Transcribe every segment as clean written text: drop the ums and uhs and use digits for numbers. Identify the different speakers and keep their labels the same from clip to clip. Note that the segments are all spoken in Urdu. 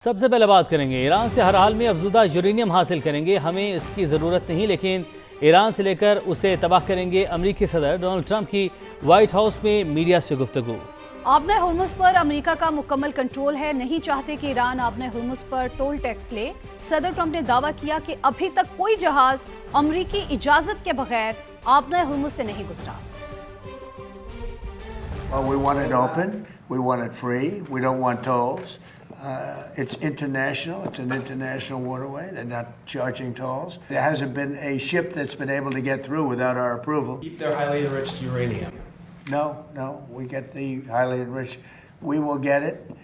Speaker 1: سب سے پہلے بات کریں گے ایران سے ہر حال میں افزودہ یورینیم حاصل کریں گے، ہمیں اس کی ضرورت نہیں، لیکن ایران سے لے کر اسے تباہ کریں گے۔ امریکی صدر ڈونلڈ ٹرمپ کی وائٹ ہاؤس میں میڈیا سے گفتگو۔
Speaker 2: آبنہ ہرمز پر امریکہ کا مکمل کنٹرول ہے، نہیں چاہتے کہ ایران آبنہ ہرمز پر ٹول ٹیکس لے۔ صدر ٹرمپ نے دعویٰ کیا کہ ابھی تک کوئی جہاز امریکی اجازت کے بغیر آبنہ ہرمز سے نہیں گزرا۔
Speaker 3: We want it open, we want it free, we don't want tolls. It's international, it's an international waterway, they're not charging tolls. There hasn't been a ship that's been able to get through without our approval.
Speaker 4: Keep their highly enriched uranium.
Speaker 3: No, we get the highly enriched. We will get it.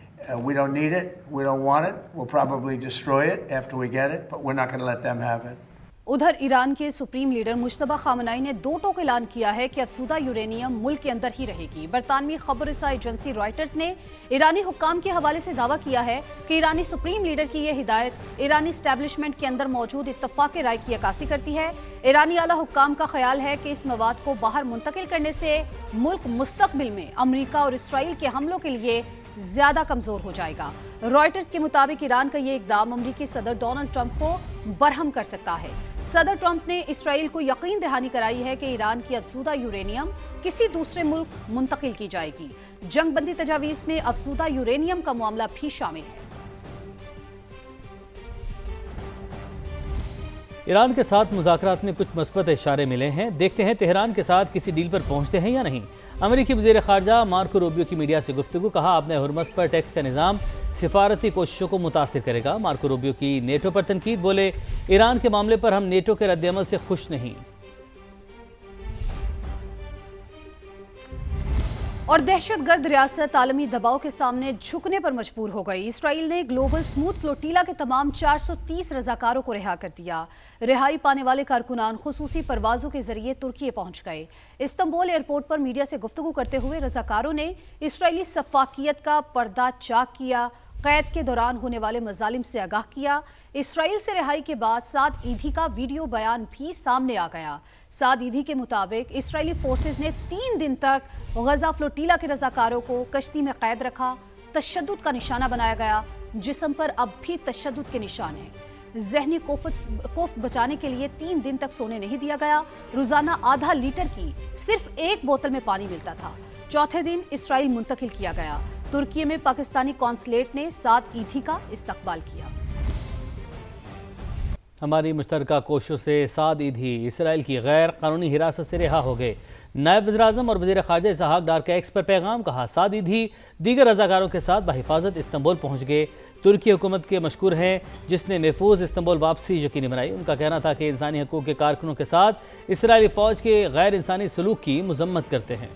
Speaker 3: We don't need it, we don't want it. We'll probably destroy it after we get it, but we're not going to let them have it.
Speaker 2: ادھر ایران کے سپریم لیڈر مجتبیٰ خامنہئی نے دو ٹوک اعلان کیا ہے کہ افزودہ یورینیم ملک کے اندر ہی رہے گی۔ برطانوی خبر رساں ایجنسی رائٹرز نے ایرانی حکام کے حوالے سے دعویٰ کیا ہے کہ ایرانی سپریم لیڈر کی یہ ہدایت ایرانی اسٹیبلشمنٹ کے اندر موجود اتفاق رائے کی عکاسی کرتی ہے۔ ایرانی اعلیٰ حکام کا خیال ہے کہ اس مواد کو باہر منتقل کرنے سے ملک مستقبل میں امریکہ اور اسرائیل کے حملوں کے لیے زیادہ کمزور ہو جائے گا۔ رائٹرز کے مطابق ایران کا یہ اقدام امریکی صدر ڈونلڈ ٹرمپ کو برہم کر سکتا ہے۔ صدر ٹرمپ نے اسرائیل کو یقین دہانی کرائی ہے کہ ایران کی افزودہ یورینیم کسی دوسرے ملک منتقل کی جائے گی۔ جنگ بندی تجاویز میں افزودہ یورینیم کا معاملہ بھی شامل ہے۔
Speaker 1: ایران کے ساتھ مذاکرات میں کچھ مثبت اشارے ملے ہیں، دیکھتے ہیں تہران کے ساتھ کسی ڈیل پر پہنچتے ہیں یا نہیں۔ امریکی وزیر خارجہ مارکو روبیو کی میڈیا سے گفتگو، کہا آبنہ ہرمز پر ٹیکس کا نظام سفارتی کوششوں کو متاثر کرے گا۔ مارکو روبیو کی نیٹو پر تنقید، بولے ایران کے معاملے پر ہم نیٹو کے رد عمل سے خوش نہیں۔
Speaker 2: اور دہشت گرد ریاست عالمی دباؤ کے سامنے جھکنے پر مجبور ہو گئی۔ اسرائیل نے گلوبل سموتھ فلوٹیلا کے تمام 430 رضاکاروں کو رہا کر دیا۔ رہائی پانے والے کارکنان خصوصی پروازوں کے ذریعے ترکی پہنچ گئے۔ استنبول ایئرپورٹ پر میڈیا سے گفتگو کرتے ہوئے رضاکاروں نے اسرائیلی سفاکیت کا پردہ چاک کیا، قید کے دوران ہونے والے مظالم سے آگاہ کیا۔ اسرائیل سے رہائی کے بعد سعد ایدھی کا ویڈیو بیان بھی سامنے آ گیا۔ سعد ایدھی کے مطابق اسرائیلی فورسز نے 3 دن تک غزہ فلوٹیلا کے رضاکاروں کو کشتی میں قید رکھا، تشدد کا نشانہ بنایا گیا۔ جسم پر اب بھی تشدد کے نشان ہیں۔ ذہنی کوفت بچانے کے لیے 3 دن تک سونے نہیں دیا گیا۔ روزانہ آدھا لیٹر کی صرف ایک بوتل میں پانی ملتا تھا۔ چوتھے دن اسرائیل منتقل کیا گیا۔ ترکی میں پاکستانی کونسلیٹ نے سعد ایدھی کا استقبال کیا۔
Speaker 1: ہماری مشترکہ کوششوں سے سعد ایدھی اسرائیل کی غیر قانونی حراست سے رہا ہو گئے۔ نائب وزیر اعظم اور وزیر خارجہ اسحاق ڈار کا ایکس پر پیغام، کہا سعد ایدھی دیگر رضاکاروں کے ساتھ بحفاظت استنبول پہنچ گئے۔ ترکی حکومت کے مشکور ہیں جس نے محفوظ استنبول واپسی یقینی بنائی۔ ان کا کہنا تھا کہ انسانی حقوق کے کارکنوں کے ساتھ اسرائیلی فوج کے غیر انسانی سلوک کی مذمت کرتے ہیں۔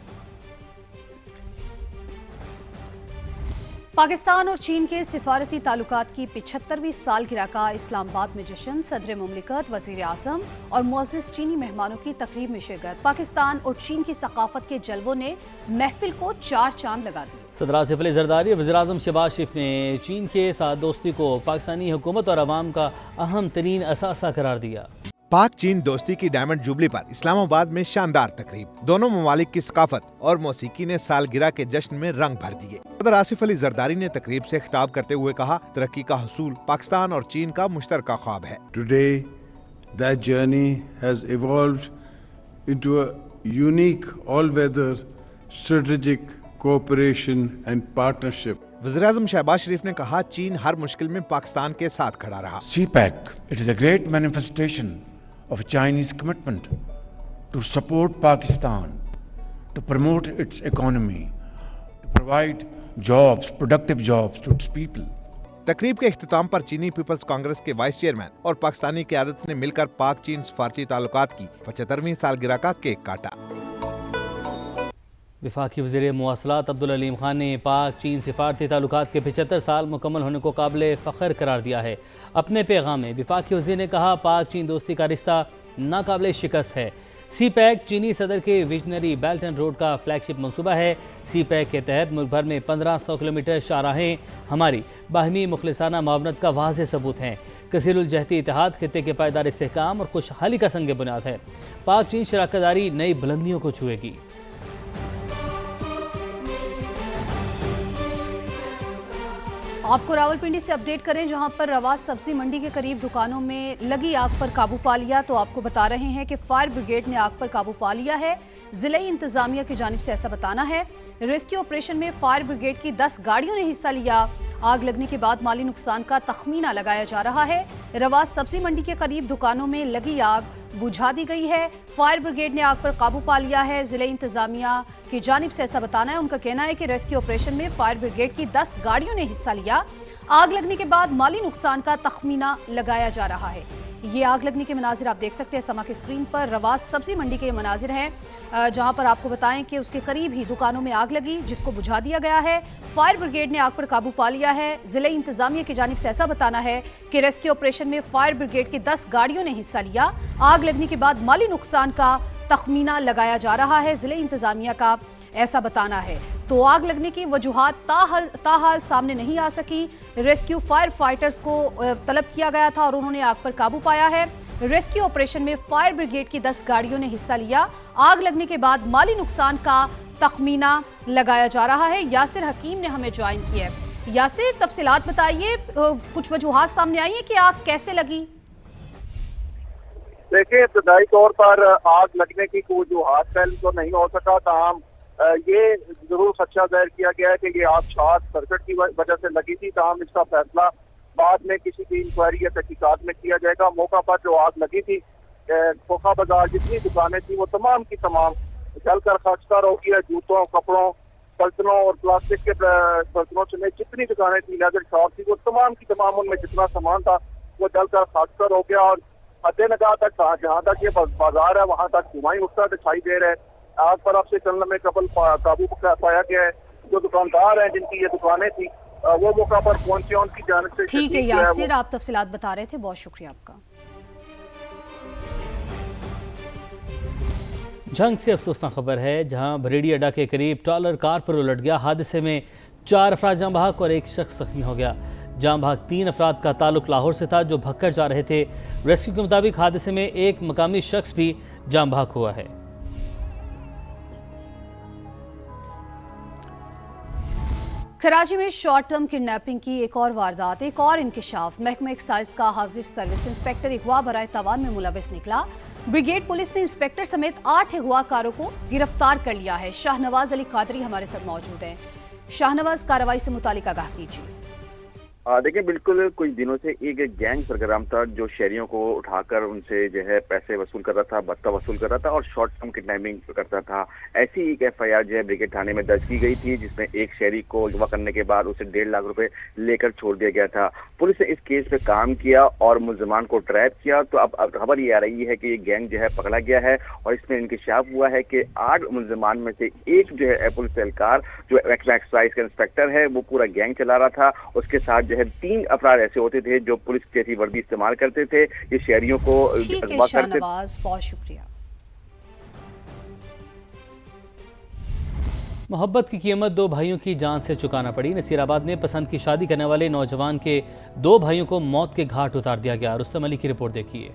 Speaker 2: پاکستان اور چین کے سفارتی تعلقات کی 75ویں سالگرہ کا اسلام آباد میں جشن، صدر مملکت، وزیر اعظم اور معزز چینی مہمانوں کی تقریب میں شرکت۔ پاکستان اور چین کی ثقافت کے جلووں نے محفل کو 4 چاند لگا دیے۔
Speaker 1: صدر آصف علی زرداری اور وزیر اعظم شہباز شریف نے چین کے ساتھ دوستی کو پاکستانی حکومت اور عوام کا اہم ترین اثاثہ قرار دیا۔
Speaker 5: پاک چین دوستی کی ڈائمنڈ جوبلی پر اسلام آباد میں شاندار تقریب، دونوں ممالک کی ثقافت اور موسیقی نے سالگرہ کے جشن میں رنگ بھر دیے۔ صدر آصف علی زرداری نے تقریب سے خطاب کرتے ہوئے کہا، ترقی کا حصول پاکستان اور چین کا مشترکہ خواب ہے۔
Speaker 6: Today, that journey has evolved into a unique all-weather strategic cooperation and partnership.
Speaker 5: وزیر اعظم شہباز شریف نے کہا، چین ہر مشکل میں پاکستان کے ساتھ کھڑا رہا۔
Speaker 7: CPEC, it is a great manifestation of Chinese commitment to support Pakistan, to promote its economy, to provide jobs, productive jobs to its people.
Speaker 5: تقریب کے اختتام پر چینی پیپلز کانگریس کے وائس چیئرمین اور پاکستانی قیادت نے مل کر پاک چین سفارتی تعلقات کی 75ویں سالگرہ کا کیک کاٹا۔
Speaker 1: وفاقی وزیر مواصلات عبدالعلیم خان نے پاک چین سفارتی تعلقات کے 75 سال مکمل ہونے کو قابل فخر قرار دیا ہے۔ اپنے پیغام میں وفاقی وزیر نے کہا، پاک چین دوستی کا رشتہ ناقابل شکست ہے۔ سی پیک چینی صدر کے ویژنری بیلٹ اینڈ روڈ کا فلیگ شپ منصوبہ ہے۔ سی پیک کے تحت ملک بھر میں 1500 کلومیٹر شاہراہیں ہماری باہمی مخلصانہ معاونت کا واضح ثبوت ہیں۔ کثیر الجہتی اتحاد خطے کے پائیدار استحکام اور خوشحالی کا سنگ بنیاد ہے۔ پاک چین شراکت داری نئی بلندیوں کو چھوئے گی۔
Speaker 2: آپ کو راولپنڈی سے اپڈیٹ کریں جہاں پر رواس سبزی منڈی کے قریب دکانوں میں لگی آگ پر قابو پا لیا. تو آپ کو بتا رہے ہیں کہ فائر بریگیڈ نے آگ پر قابو پا لیا ہے. ضلعی انتظامیہ کی جانب سے ایسا بتانا ہے. ریسکیو آپریشن میں فائر بریگیڈ کی 10 گاڑیوں نے حصہ لیا. آگ لگنے کے بعد مالی نقصان کا تخمینہ لگایا جا رہا ہے. رواس سبزی منڈی کے قریب دکانوں میں لگی آگ بجھا دی گئی ہے. فائر بریگیڈ نے آگ پر قابو پا لیا ہے. ضلعی انتظامیہ کی جانب سے ایسا بتانا ہے. ان کا کہنا ہے کہ ریسکیو آپریشن میں فائر بریگیڈ کی 10 گاڑیوں نے حصہ لیا. آگ لگنے کے بعد مالی نقصان کا تخمینہ لگایا جا رہا ہے. یہ آگ لگنے کے مناظر آپ دیکھ سکتے ہیں سما کے اسکرین پر. رواس سبزی منڈی کے یہ مناظر ہیں جہاں پر آپ کو بتائیں کہ اس کے قریب ہی دکانوں میں آگ لگی جس کو بجھا دیا گیا ہے. فائر بریگیڈ نے آگ پر قابو پا لیا ہے. ضلعی انتظامیہ کی جانب سے ایسا بتانا ہے کہ ریسکیو آپریشن میں فائر بریگیڈ کی 10 گاڑیوں نے حصہ لیا. آگ لگنے کے بعد مالی نقصان کا تخمینہ لگایا جا رہا ہے. ضلعی انتظامیہ کا ایسا بتانا ہے. تو آگ لگنے کی وجوہات تاحال سامنے نہیں آ سکی. ریسکیو فائر فائٹرز کو طلب کیا گیا تھا اور انہوں نے آگ پر قابو پایا ہے. ریسکیو آپریشن میں فائر بریگیڈ کی 10 گاڑیوں نے حصہ لیا. آگ لگنے کے بعد مالی نقصان کا تخمینہ لگایا جا رہا ہے. یاسر حکیم نے ہمیں جوائن کیا ہے. یاسر، تفصیلات بتائیے، کچھ وجوہات سامنے آئی ہیں کہ آگ کیسے لگی؟
Speaker 8: دیکھیں، ابتدائی طور پر آگ لگنے کی کوئی وجوہات پہلے تو نہیں ہو سکا. تاہم یہ ضرور خدشہ ظاہر کیا گیا ہے کہ یہ آگ شارٹ سرکٹ کی وجہ سے لگی تھی. تاہم اس کا فیصلہ بعد میں کسی بھی انکوائری یا تحقیقات میں کیا جائے گا. موقع پر جو آگ لگی تھی، کھوکھا بازار جتنی دکانیں تھیں وہ تمام کی تمام جل کر خاکستار ہو گیا. جوتوں، کپڑوں، برتنوں اور پلاسٹک کے برتنوں سمیت جتنی دکانیں تھیں، لیدر شاپ تھی، وہ تمام کی تمام ان میں جتنا سامان تھا وہ جل کر خاکستار ہو گیا. اور حد نگاہ تک جہاں تک یہ بازار ہے وہاں تک دھواں ہی اٹھتا دکھائی دے رہا ہے. آگ پر اب سے چند لمحے قبل قابو پایا گیا ہے. جو دکاندار ہیں جن کی یہ دکانیں تھیں وہ موقع پر پہنچے. ان کی جانب سے
Speaker 2: ٹھیک ہے یاسر، آپ تفصیلات بتا رہے تھے، بہت شکریہ آپ کا.
Speaker 1: جنگ سے افسوسناک خبر ہے جہاں بریڈی اڈا کے قریب ٹرالر کار پر الٹ گیا. حادثے میں 4 افراد جاں بحق اور 1 شخص زخمی ہو گیا. جاں بحق 3 افراد کا تعلق لاہور سے تھا جو بھگ کر جا رہے تھے. ریسکیو کے مطابق حادثے میں 1 مقامی شخص بھی جاں بحق ہوا ہے.
Speaker 2: کراچی میں شارٹ ٹرم کڈنیپنگ کی ایک اور واردات، ایک اور انکشاف. محکمہ ایکسائز کا حاضر سروس انسپیکٹر اغوا برائے تاوان میں ملوث نکلا. بریگیڈ پولیس نے انسپیکٹر سمیت 8 اغوا کاروں کو گرفتار کر لیا ہے. شاہنواز علی قادری ہمارے ساتھ موجود ہیں. شاہنواز، کارروائی سے متعلق آگاہ کیجیے.
Speaker 9: دیکھیں، بالکل کچھ دنوں سے ایک گینگ سرگرم تھا جو شہریوں کو اٹھا کر ان سے جو ہے پیسے وصول کر رہا تھا، بھتہ وصول کر رہا تھا اور شارٹ ٹرم کڈنیپنگ کرتا تھا. ایسی ایک FIR جو ہے بریگیڈ تھانے میں درج کی گئی تھی جس میں ایک شہری کو اغوا کرنے کے بعد اسے 1.5 لاکھ روپے لے کر چھوڑ دیا گیا تھا. پولیس نے اس کیس پہ کام کیا اور ملزمان کو ٹریپ کیا. تو اب خبر یہ آ رہی ہے کہ یہ گینگ جو ہے پکڑا گیا ہے اور اس میں انکشاف ہوا ہے کہ 8 ملزمان میں سے ایک جو ہے پولیس اہلکار جو ایکسائز کا انسپیکٹر ہے وہ پورا گینگ چلا رہا تھا. اس کے ساتھ جو ہے 3 افراد ایسے ہوتے تھے جو پولیس جیسی وردی استعمال کرتے تھے. یہ شہریوں کو اغوا کرتے تھے.
Speaker 2: بہت شکریہ.
Speaker 1: محبت کی قیمت 2 بھائیوں کی جان سے چکانا پڑی. نصیر آباد میں پسند کی شادی کرنے والے نوجوان کے 2 بھائیوں کو موت کے گھاٹ اتار دیا گیا. رستم علی کی رپورٹ دیکھیے.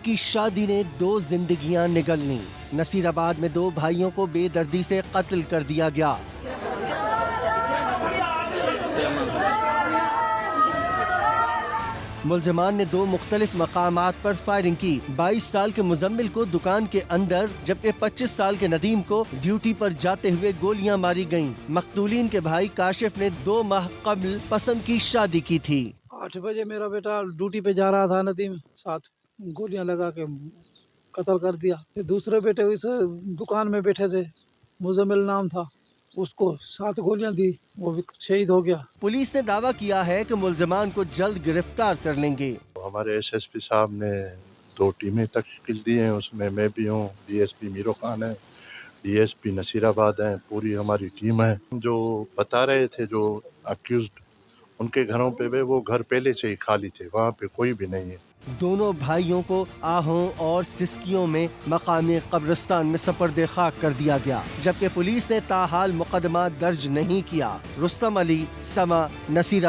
Speaker 10: کی شادی نے 2 زندگیاں نگل لیں. نصیر آباد میں 2 بھائیوں کو بے دردی سے قتل کر دیا گیا. ملزمان نے 2 مختلف مقامات پر فائرنگ کی. 22 سال کے مزمل کو دکان کے اندر جبکہ 25 سال کے ندیم کو ڈیوٹی پر جاتے ہوئے گولیاں ماری گئیں. مقتولین کے بھائی کاشف نے 2 ماہ قبل پسند کی شادی کی تھی.
Speaker 11: 8 بجے میرا بیٹا ڈیوٹی پہ جا رہا تھا، ندیم ساتھ گولیاں لگا کے قتل کر دیا. دوسرے بیٹے اس دکان میں بیٹھے تھے، مزمل نام تھا، اس کو 7 گولیاں دی، وہ بھی شہید ہو گیا.
Speaker 10: پولیس نے دعویٰ کیا ہے کہ ملزمان کو جلد گرفتار کر لیں گے.
Speaker 12: ہمارے SSP صاحب نے 2 ٹیمیں تشکیل دی ہیں، اس میں میں بھی ہوں، DSP میرو خان ہے، DSP نصیر آباد ہیں، پوری ہماری ٹیم ہے. جو بتا رہے تھے جو اکیوزڈ، ان کے گھروں پہ بھی وہ گھر پہلے سے ہی خالی تھے، وہاں پہ کوئی بھی نہیں ہے.
Speaker 10: دونوں بھائیوں کو آہوں اور سسکیوں میں مقامی قبرستان میں سپرد خاک کر دیا گیا، جبکہ پولیس نے تاحال مقدمہ درج نہیں کیا. رستم علی، سما، نصیر